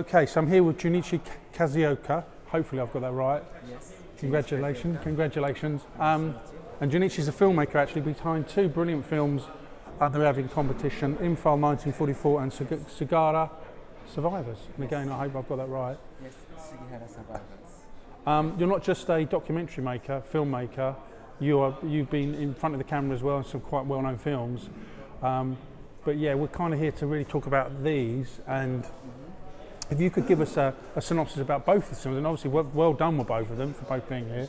Okay, so I'm here with Junichi Kazioka. Hopefully I've got that right. Yes. Congratulations. And Junichi's a filmmaker actually behind two brilliant films that we're having competition, Imphal 1944 and Sugihara Survivors. And again, I hope I've got that right. Yes, Sugihara Survivors. You're not just a documentary maker, filmmaker, you've been in front of the camera as well in some quite well-known films. But yeah, we're kind of here to really talk about these, and if you could give us a synopsis about both of the films, and obviously well done with both of them for both being here,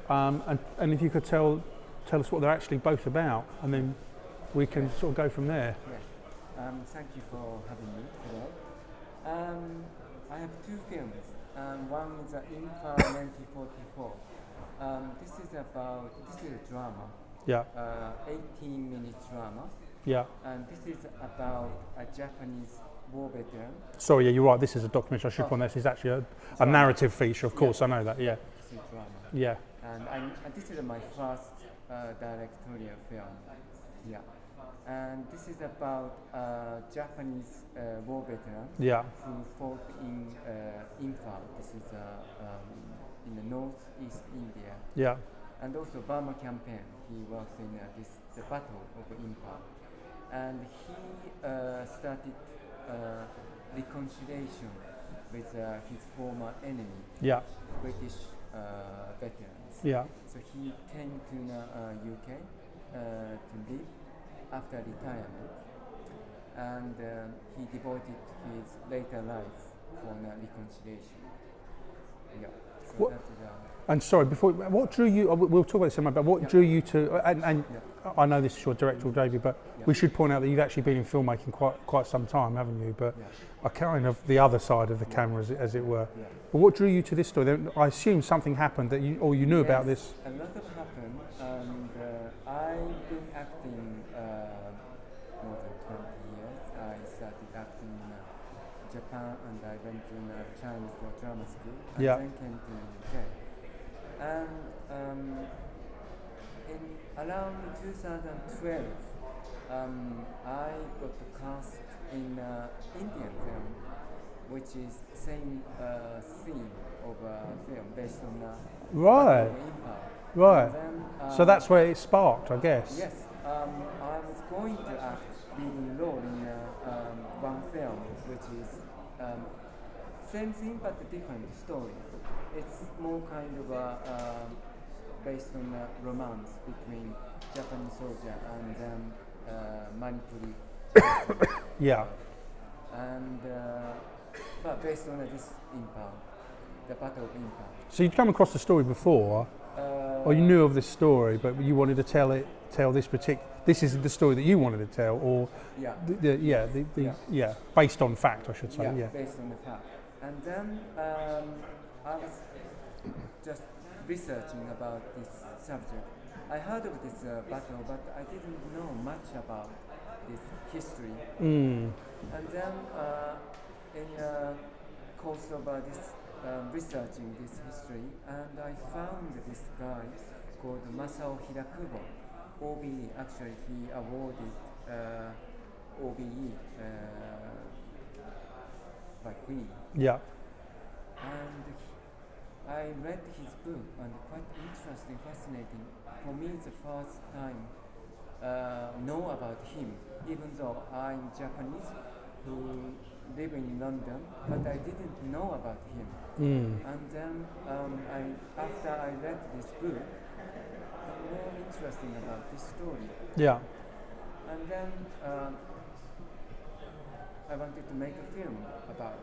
and if you could tell us what they're actually both about, and then we can sort of go from there. Yeah. Thank you for having me today. I have two films. One is Imphal 1944. This is a drama. Yeah. 18-minute drama. Yeah. And this is about a Japanese war veteran. Sorry, yeah, you're right. This is a documentary. I should point out this is actually a narrative feature. Of course, I know that. Yeah. This is drama. Yeah. And this is my first directorial film. Yeah. And this is about a Japanese war veteran who fought in Imphal. This is in the northeast India. Yeah. And also Burma campaign. He worked in the battle of Imphal. And he started reconciliation with his former enemy, British veterans. Yeah. So he came to UK to live after retirement, and he devoted his later life for reconciliation. Yeah. So that is, and sorry, what drew you? We'll talk about this in a moment. But what drew you to? And I know this is your directorial debut, but we should point out that you've actually been in filmmaking quite some time, haven't you? But a kind of the other side of the camera, as it were. Yeah. But what drew you to this story? I assume something happened that you knew about this. A lot of happened, and I've been acting more than 20 years. I started acting in Japan, and I went to China for drama school, and then came to UK. And in around 2012, I got cast in Indian film, which is same theme of a film based on Right. Imphal. Right. Then, So that's where it sparked, I guess. Yes. I was going to act leading role in one film, which is same thing but a different story. It's more kind of based on a romance between Japanese soldier and Manipuri. Yeah. And but based on this Imphal, the Battle of Imphal. So you'd come across the story before, or you knew of this story, but you wanted to tell this particular. This is the story that you wanted to tell, or based on fact, I should say. Yeah, based on the fact. And then I was just researching about this subject. I heard of this battle, but I didn't know much about this history. And then in the course of this researching this history, and I found this guy called Masao Hirakubo, OBE. Actually, he awarded OBE by Queen. Yeah. And I read his book, and quite interesting, fascinating. For me, it's the first time know about him, even though I'm Japanese who live in London, but I didn't know about him. And then after I read this book, I'm more interested about this story. Yeah. And then I wanted to make a film about it,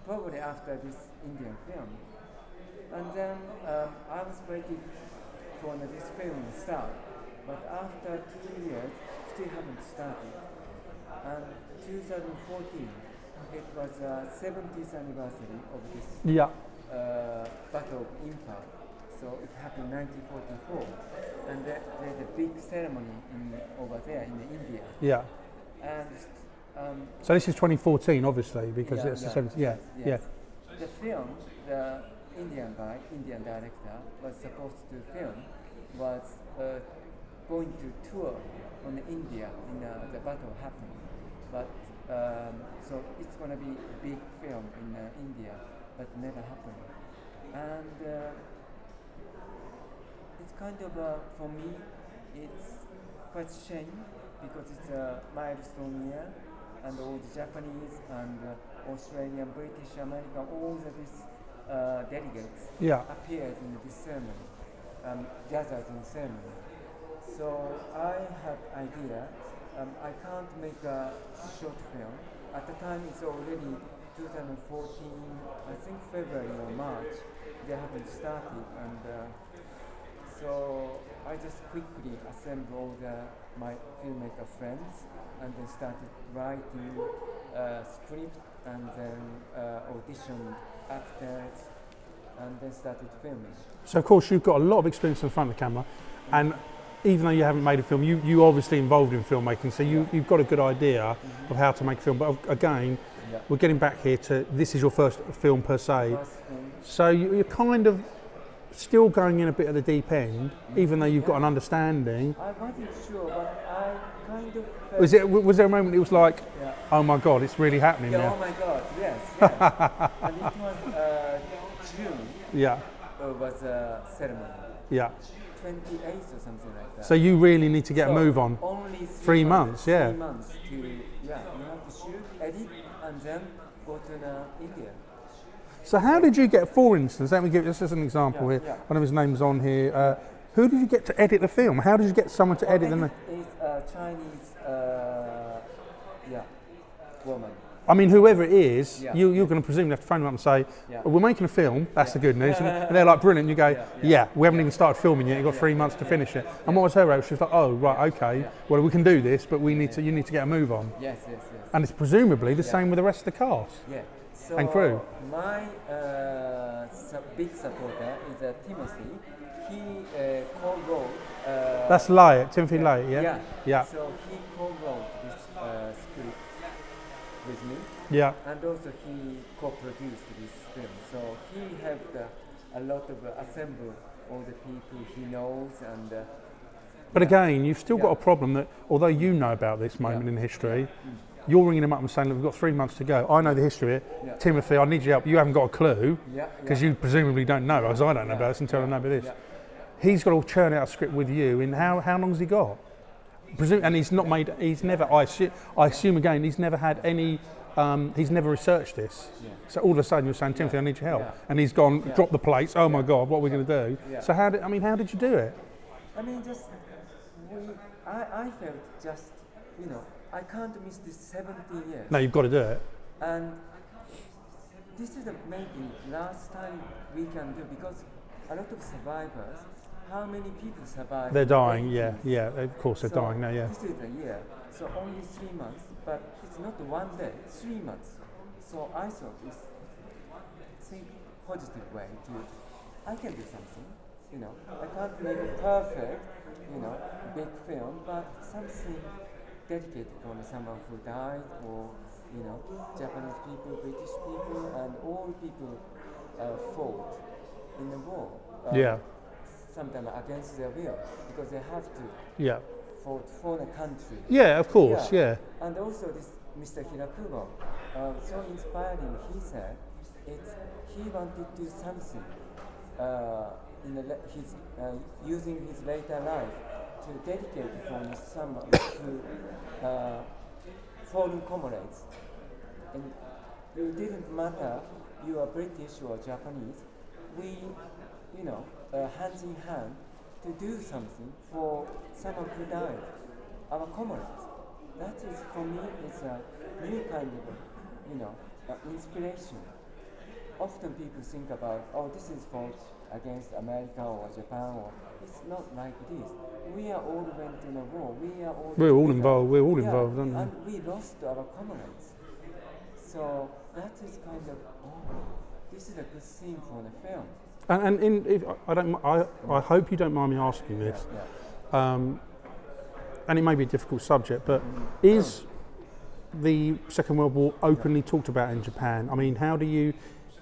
probably after this Indian film. And then I was waiting for this film to start, but after 2 years, still haven't started. And 2014, it was 70th anniversary of this Battle of Imphal. So it happened 1944, and there's a big ceremony over there in India. Yeah. And so this is 2014, obviously, because it's the 70th. Yes. The film, the Indian director was supposed to film, was going to tour on India in the battle happened, but So it's gonna be a big film in India, but never happened. And it's kind of for me, it's quite shame because it's a milestone year, and all the Japanese and Australian, British, American, all of these delegates appeared in this ceremony, gathered in ceremony. So I had idea. I can't make a short film. At the time, it's already 2014. I think February or March. They haven't started, and so I just quickly assembled my filmmaker friends, and then started writing script, and then auditioned actors, and then started filming. So of course you've got a lot of experience in front of the camera, and even though you haven't made a film, you're obviously involved in filmmaking, so you've got a good idea of how to make a film. But again, we're getting back here to this is your first film per se, so you're kind of still going in a bit at the deep end, even though you've got an understanding. I wasn't sure, but I kind of felt... Was there a moment it was like, oh my God, it's really happening now? Oh my God, yes. And it was June. Yeah. It was a ceremony. Yeah. 28th or something like that. So you really need to get a move on. Only 3 months, yeah. 3 months to, you have to shoot, edit, and then go to India. So how did you get, for instance, let me give this as an example here, one of his names on here, who did you get to edit the film? How did you get someone to edit the... It's a Chinese, woman. I mean, whoever it is, you're going to presumably have to phone them up and say, we're making a film, that's the good news. And they're like, brilliant. You go, we haven't even started filming yet, you've got 3 months to finish it. And what was her role? She was like, oh, right, okay, well, we can do this, but you need to get a move on. Yes. And it's presumably the same with the rest of the cast So and crew. My big supporter is Timothy. He co-wrote... That's Lyatt, Timothy Lyatt, yeah? So he co-wrote this script with me. Yeah. And also he co-produced this film. So he helped a lot of assemble all the people he knows. And but again, you've still got a problem that, although you know about this moment in history, you're ringing them up and saying, look, we've got 3 months to go. I know the history of it. Timothy, I need your help. You haven't got a clue, because you presumably don't know, as I don't know about this until I know about this. He's got to churn out a script with you. In how long has he got? And he's not made, he's never, I assume again, he's never had any, he's never researched this. So all of a sudden you're saying, Timothy, I need your help. And he's gone, drop the plates, oh my God, what are we going to do? So how did you do it? I mean, I felt just, I can't miss this 70 years. No, you've got to do it. And this is maybe last time we can do, because a lot of survivors, how many people survive? They're dying, of course they're dying now, This is a year, so only 3 months, but it's not 1 day, 3 months. So I thought think positive way to, I can do something, I can't make it perfect, big film, but something dedicated on someone who died, or Japanese people, British people, and all people fought in the war. Sometimes against their will, because they have to fight for the country. Yeah, of course, And also this Mr. Hirakubo, so inspiring. He said he wanted to do something using his later life to dedicate from someone to fallen comrades. And it didn't matter you are British or Japanese. We, hands in hand to do something for someone who died, our comrades. That is, for me, is a new kind of, inspiration. Often people think about, this is fought against America or Japan, or it's not like this. We are all went in a war. We're all involved. We're all involved, aren't we? And we lost our comrades. So that is kind of, this is a good thing for the film. And I hope you don't mind me asking this. And it may be a difficult subject, but is the Second World War openly talked about in Japan? I mean,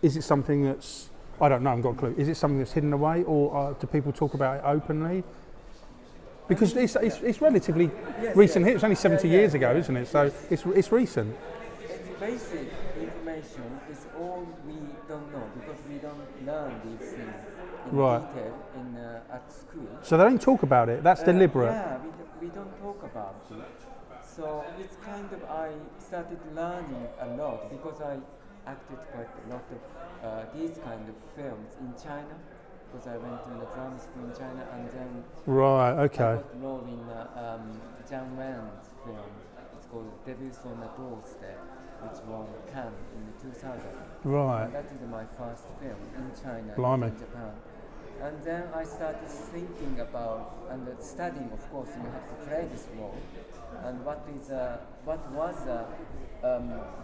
is it something that's, I don't know, I haven't got a clue. Is it something that's hidden away, or do people talk about it openly? Because it's relatively recent. It's only 70 years ago, isn't it? So it's recent. basic information is all we don't know because we don't learn these things in Right. detail at school. So they don't talk about it. That's deliberate. Yeah, we don't talk about it. So it's kind of, I started learning a lot because I acted quite a lot of these kind of films in China because I went to the drama school in China and then Right. I Okay. got a role in Zhang Wen's film. It's called Debuts on the Doorstep, which won Cannes in 2000. Right. And that is my first film in China Blimey. and in Japan. And then I started thinking about and studying. Of course, you have to play this role. And what was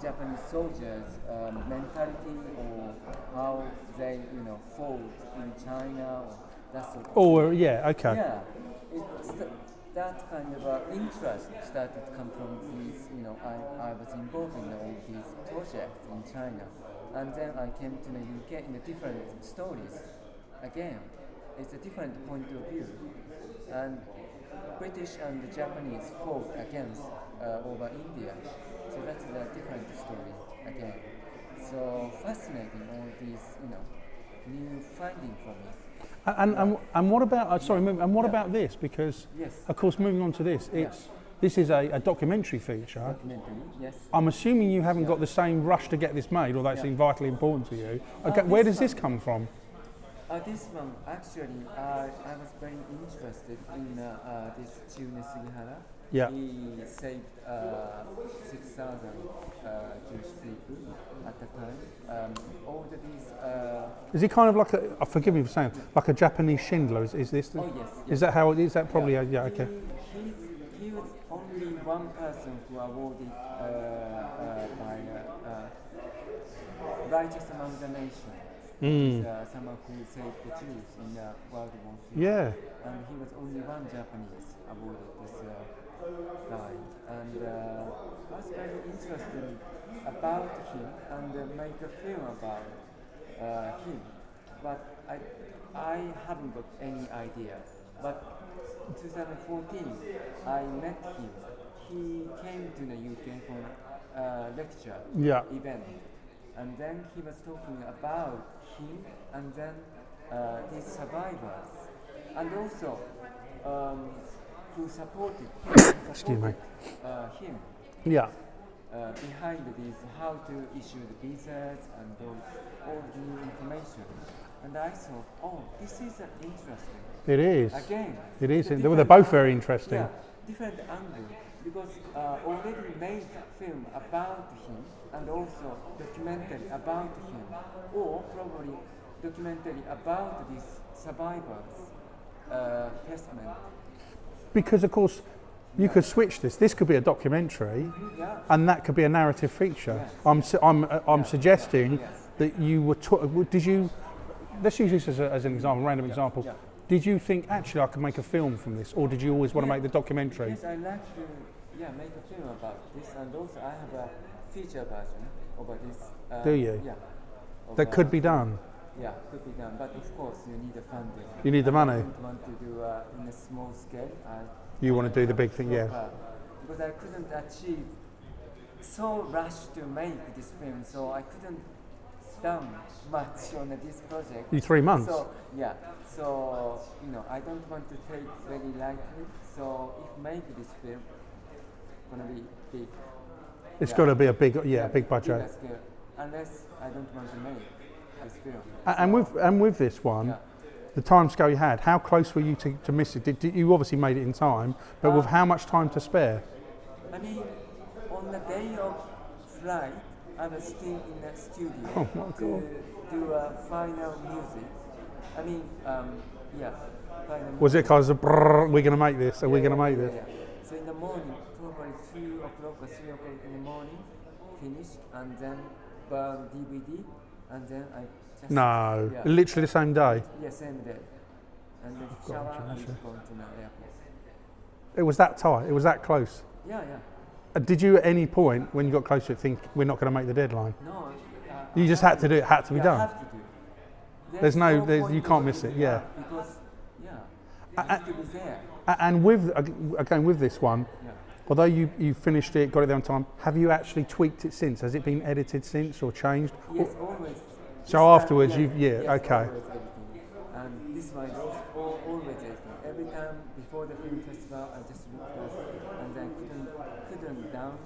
Japanese soldiers' mentality, or how they fought in China, or that sort of Oh, thing. yeah. Okay. Yeah, that kind of interest started to come from these. I was involved in all these projects in China, and then I came to the UK in the different stories. Again, it's a different point of view, and British and the Japanese fought against over India, so that's a different story again. So fascinating, all these new finding for me. And what about and what about this? Because Yes. of course, moving on to this, this is a documentary feature. Documentary, yes. I'm assuming you haven't got the same rush to get this made, although it seems vitally important to you. Okay, where does this come from? This one, actually, I was very interested in this Sugihara. Yeah. He saved 6,000 Jewish people at the time. All of these. Is he kind of like a? Forgive me for saying, like a Japanese Schindler? Is this? Oh yes. Is that how? Is that probably? Yeah. Okay. He was only one person who awarded by Righteous Among the Nation. Someone who saved the Jews in World War II. Yeah. And he was only one Japanese awarded this guy. And I was very interested about him and make a film about him. But I haven't got any idea. But in 2014, I met him. He came to the UK for a lecture event. And then he was talking about him and then these survivors. And also who supported him. Yeah. Behind these, how to issue the visas and all the new information. And I thought, oh, this is interesting. It is. Again. It is. They're both very interesting. Yeah, different angle. Because already made film about him and also documentary about him, or probably documentary about these survivors' testament. Because of course, you could switch this. This could be a documentary, and that could be a narrative feature. Yes. I'm suggesting that you were. Did you? Let's use this as an example, random example. Yeah. Did you think actually I could make a film from this, or did you always want to make the documentary? Yes, I like to make a film about this, and also I have a feature version about this. Do you? Yeah. That could be done. Yeah, could be done, but of course you need the funding. You need the money. I don't want to do in a small scale. You want to do the big thing, yeah. Because I couldn't achieve so rushed to make this film, so I couldn't done much on this project. You 3 months. So I don't want to take very lightly. So if maybe this film gonna be big. It's got to be a big, big budget. Bigger scale, unless I don't want to make this film. And with this one, the time scale you had, how close were you to miss it? Did you obviously made it in time, but with how much time to spare? I mean, on the day of flight, I was still in the studio to do final music. I mean, final Was it because of we're going to make this? Are we going to make this? Yeah. So in the morning, probably 2 o'clock or 3 o'clock in the morning, finished, and then burn DVD, and then I just... No, literally the same day? Yeah, same day. And then shower and go to the airport. It was that tight? It was that close? Yeah. Did you at any point, when you got close to it, think we're not going to make the deadline? No. You just had to do it, had to be done? I have to do. There's you can't miss it, yeah. Because, you have to be there. And with, again, with this one, Although you finished it, got it there on time, have you actually tweaked it since? Has it been edited since or changed? Yes, always. So afterwards, yes, okay. Always editing. And this one is also always editing. Every time before the film festival, I just looked at and I couldn't down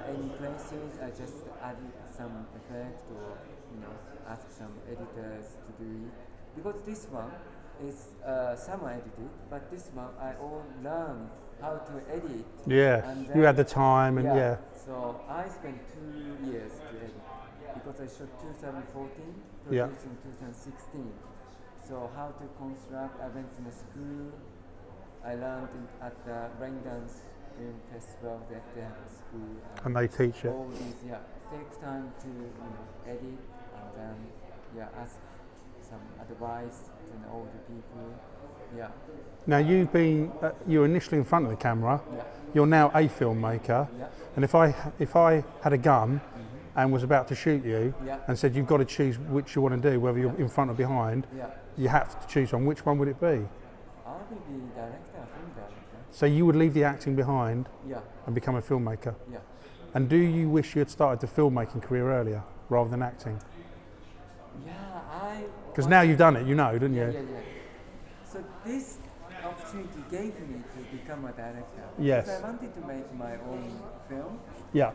any places. I just added some effect or ask some editors to do it. Because this one is some edited, but this one I all learned how to edit. Yeah, you had the time and yeah. So I spent 2 years to edit because I shot 2014, Yeah. produced in 2016. So how to construct, I went to the school, I learned at the Raindance Film Festival that they have a school. And they teach it. All these, take time to edit and then, ask some advice to the older people. Yeah. Now you've been, you were initially in front of the camera, Yeah. you're now a filmmaker, Yeah. and if I had a gun and was about to shoot you Yeah. and said you've got to choose which you want to do, whether you're in front or behind, Yeah. you have to choose one, which one would it be? I will be director, film director. So you would leave the acting behind Yeah. and become a filmmaker? Yeah. And do you wish you had started the filmmaking career earlier rather than acting? Yeah, Because now you've done it, you know, didn't you? Yeah. So this opportunity gave me to become a director. Yes. Because I wanted to make my own film, Yeah.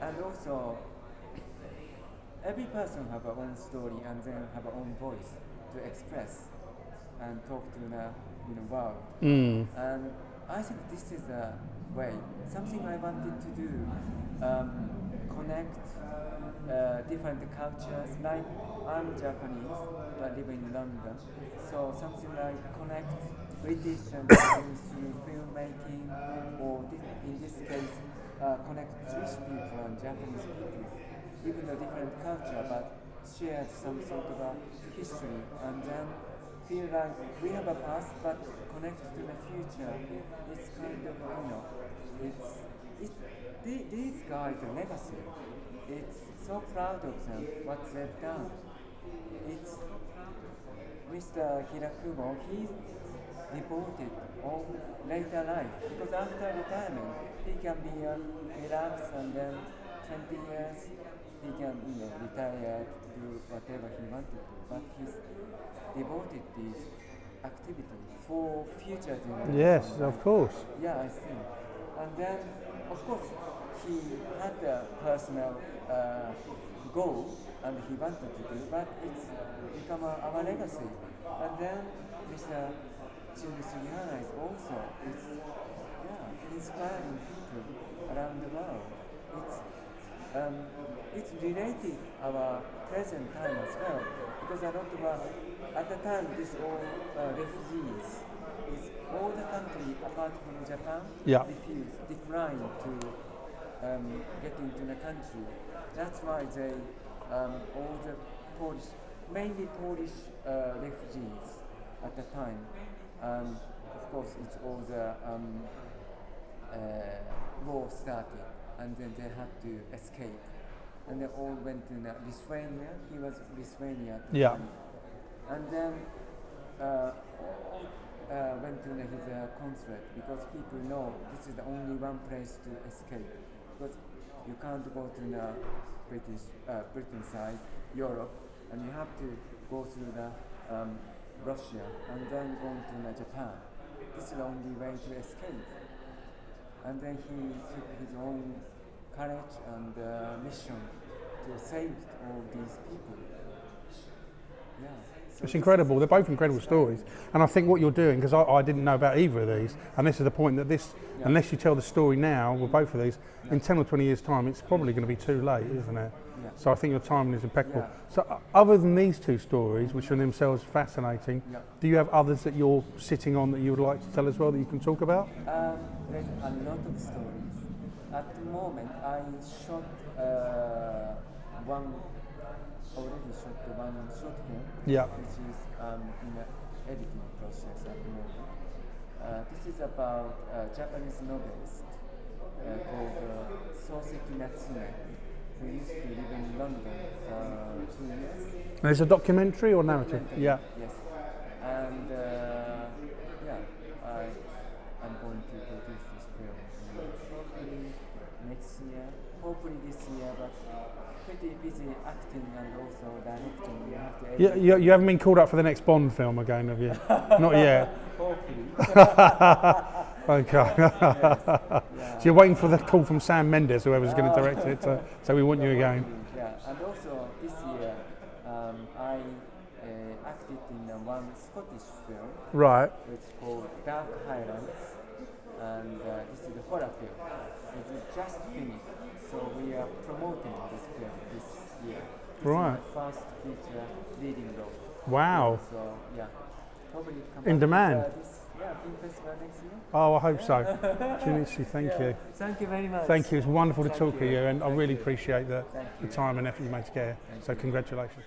and also every person have a own story and then have a own voice to express and talk to the world. Mm. And I think this is a way, something I wanted to do, connect different cultures. Like I'm Japanese, but live in London, so something like connect British and Japanese through filmmaking, or in this case, connect Jewish people and Japanese people, even though different culture, but share some sort of a history, and then feel like we have a past, but connect to the future. It's kind of, these guys' legacy. It's so proud of them, what they've done. It's Mr. Hirakumo, he devoted all later life, because after retirement, he can be relaxed, and then 20 years, he can retire, do whatever he wanted to, but he's devoted these activities for future generations. Yes, of course. Yeah, I think. And then, of course, he had a personal goal, and he wanted to do, but it's become our legacy. And then Mr. Sugihara is also inspiring people around the world. It's related our present time as well, because a lot of at the time this all refugees is all the country apart from Japan declined to get into the country. That's why they all the Polish, mainly Polish refugees at the time, and of course it's all the war started, and then they had to escape, and they all went to Lithuania. He was Lithuania at the time. And then went to his consulate, because people know this is the only one place to escape, because you can't go to the Britain side, Europe, and you have to go through the Russia and then go to Japan. This is the only way to escape. And then he took his own courage and mission to save all these people. Yeah. So it's incredible. They're both incredible stories. And I think what you're doing, because I didn't know about either of these, and this is the point that unless you tell the story now with both of these, in 10 or 20 years' time, it's probably going to be too late, isn't it? Yeah. So I think your timing is impeccable. So other than these two stories, which are in themselves fascinating, do you have others that you're sitting on that you would like to tell as well that you can talk about? There's a lot of stories. At the moment, I shot one short film, which is in the editing process at the moment. This is about a Japanese novelist called Soseki Natsume, who used to live in London for 2 years. And it's a documentary or narrative? Yeah. Yes. And I'm going to produce this film. but pretty busy acting and also directing. You have to. You haven't been called up for the next Bond film again, have you? Not yet. Hopefully. Okay. Yeah. So you're waiting for the call from Sam Mendes, whoever's going to direct it. So we want you again. Yeah, and also this year I acted in one Scottish film. Right. Which is called Dark Highlands, and this is a horror film. It's just finished, so we are promoting this film this year. This Right. is my first feature leading role. Wow. So yeah, probably come In up demand. with, this film festival next year. Oh, I hope so. Junichi, thank you. Thank you very much. Thank you. It's wonderful to Thank talk to you. you, and I really Thank you. appreciate the Thank you. time and effort you made to get here. Thank So you. congratulations.